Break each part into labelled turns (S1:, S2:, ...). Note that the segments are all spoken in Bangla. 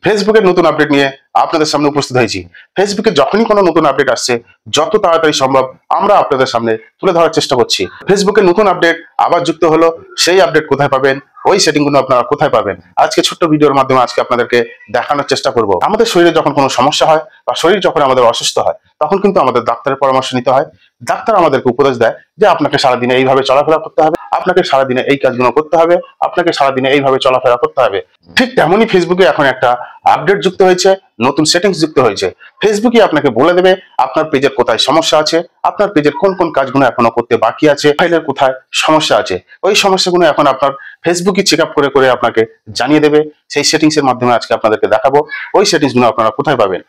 S1: ফেসবুকের নতুন আপডেট নিয়ে আপনাদের সামনে উপস্থিত হয়েছি। ফেসবুকে যখনই কোনো নতুন আপডেট আসছে, যত তাড়াতাড়ি সম্ভব আমরা আপনাদের সামনে তুলে ধরার চেষ্টা করছি। ফেসবুকের নতুন আপডেট আবার যুক্ত হলো, সেই আপডেট কোথায় পাবেন, ওই সেটিংগুলো আপনারা কোথায় পাবেন, আজকে ছোট্ট ভিডিওর মাধ্যমে আজকে আপনাদেরকে দেখানোর চেষ্টা করব। আমাদের শরীরে যখন কোনো সমস্যা হয় বা শরীর যখন আমাদের অসুস্থ হয়, তখন কিন্তু আমাদের ডাক্তারের পরামর্শ নিতে হয়। ডাক্তার আমাদেরকে উপদেশ দেয় যে আপনাকে সারাদিনে এইভাবে চলাফেরা করতে হবে, আপনাকে সারাদিনে এই কাজগুলো করতে হবে, আপনাকে সারাদিনে এইভাবে চলাফেরা করতে হবে। ঠিক তেমনই ফেসবুকে এখন একটা আপডেট যুক্ত হয়েছে, নতুন সেটিংস যুক্ত হয়েছে। ফেসবুকই আপনাকে বলে দেবে আপনার পেজের কোথায় সমস্যা আছে, আপনার পেজের কোন কোন কাজগুলো এখনো করতে বাকি আছে, ফাইলের কোথায় সমস্যা আছে। ওই সমস্যাগুলো এখন আপনার ফেসবুকই চেক আপ করে করে আপনাকে জানিয়ে দেবে। সেই সেটিংস এর মাধ্যমে আজকে আপনাদেরকে দেখাবো ওই সেটিংস গুলো আপনারা কোথায় পাবেন।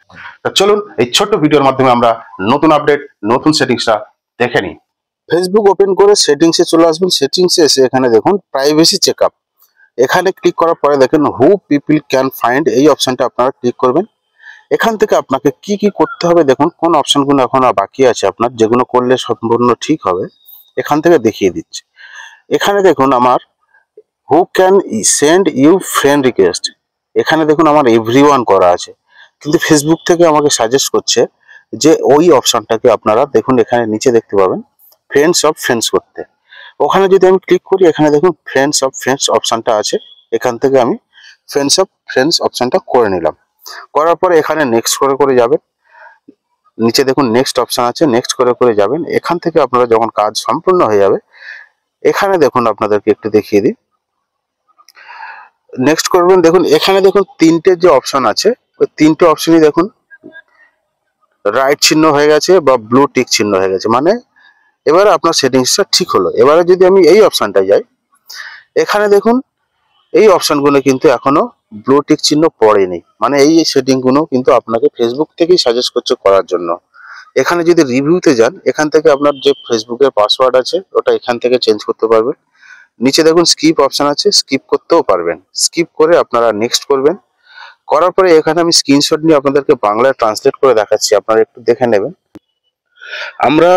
S1: তা চলুন এই ছোট্ট ভিডিওর মাধ্যমে আমরা নতুন আপডেট, নতুন সেটিংসটা দেখে নিই।
S2: ফেসবুক ওপেন করে সেটিংসে চলে আসবেন। সেটিংসে এসে এখানে দেখুন প্রাইভেসি চেকআপ, এখানে ক্লিক করার পরে দেখেন হু পিপল ক্যান ফাইন্ড, এই অপশনটা আপনারা ক্লিক করবেন। এখান থেকে আপনাকে কি কি করতে হবে দেখুন, কোন অপশনগুলো এখন বাকি আছে আপনার, যেগুলো করলে সম্পূর্ণ ঠিক হবে এখান থেকে দেখিয়ে দিচ্ছে। এখানে দেখুন আমার who can send you friend request, এখানে দেখুন আমার এভরিওয়ান করা আছে, কিন্তু ফেসবুক থেকে আমাকে সাজেস্ট করছে যে ওই অপশনটাকে আপনারা দেখুন এখানে নিচে দেখতে পাবেন ফ্রেন্ডস অফ ফ্রেন্ডস করতে। ওখানে যদি আমি ক্লিক করি, এখানে দেখুন ফ্রেন্ডস অফ ফ্রেন্ডস অপশনটা আছে, এখান থেকে আমি ফ্রেন্ডস অফ ফ্রেন্ডস অপশনটা করে নিলাম। করার পরে এখানে নেক্সট করে করে যাবেন, নিচে দেখুন নেক্সট অপশন আছে, নেক্সট করে করে যাবেন। এখান থেকে আপনারা যখন কাজ সম্পূর্ণ হয়ে যাবে, এখানে দেখুন আপনাদেরকে একটু দেখিয়ে দিই, নেক্সট করবেন। দেখুন এখানে দেখুন তিনটে যে অপশন আছে, ওই তিনটে অপশনই দেখুন রাইট চিহ্ন হয়ে গেছে বা ব্লু টিক চিহ্ন হয়ে গেছে, মানে এবারে আপনার সেটিংসটা ঠিক হলো। এবারে যদি আমি এই অপশনটায় যাই, এখানে দেখুন এই অপশনগুলো কিন্তু এখনো ব্লু টিক চিহ্ন পড়েনি, মানে এই সেটিংগুলো কিন্তু আপনাকে ফেসবুক থেকেই সাজেস্ট করছে করার জন্য। এখানে যদি রিভিউতে যান, এখান থেকে আপনার যে ফেসবুকের পাসওয়ার্ড আছে ওটা এখান থেকে চেঞ্জ করতে পারবেন। নিচে দেখুন স্কিপ অপশন আছে, স্কিপ করতেও পারবেন। স্কিপ করে আপনারা নেক্সট করবেন। করার পরে এখানে আমি স্ক্রিনশট নিয়ে আপনাদেরকে বাংলায় ট্রান্সলেট করে দেখাচ্ছি, আপনারা একটু দেখে নেবেন। আমরা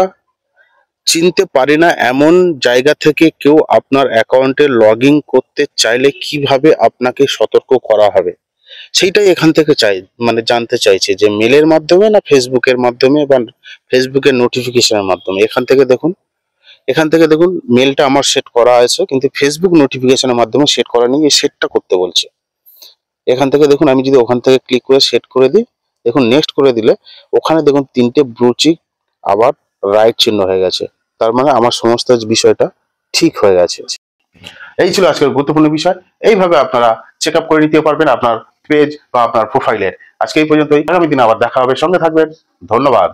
S2: চিনতে পারি না এমন জায়গা থেকে কেউ আপনার অ্যাকাউন্টে লগ ইন করতে চাইলে কিভাবে আপনাকে সতর্ক করা হবে, সেইটাই এখান থেকে মানে জানতে চাইছে যে মেলের মাধ্যমে না ফেসবুকের মাধ্যমে বা ফেসবুকের নোটিফিকেশনের মাধ্যমে। এখান থেকে দেখুন মেলটা আমার সেট করা আছে, কিন্তু ফেসবুক নোটিফিকেশনের মাধ্যমে সেট করা নেই, এই সেটটা করতে বলছে। এখান থেকে দেখুন আমি যদি ওখান থেকে ক্লিক করে সেট করে দিই, দেখুন নেক্সট করে দিলে ওখানে দেখুন তিনটে ব্লু চিক আবার রাইট চিহ্ন হয়ে গেছে, তার মানে আমার সমস্ত বিষয়টা ঠিক হয়ে গেছে।
S1: এই ছিল আজকের গুরুত্বপূর্ণ বিষয়। এইভাবে আপনারা চেক আপ করে নিতে পারবেন আপনার পেজ বা আপনার প্রোফাইলের। আজকে এই পর্যন্তই, আগামী দিন আবার দেখা হবে, সঙ্গে থাকবেন। ধন্যবাদ।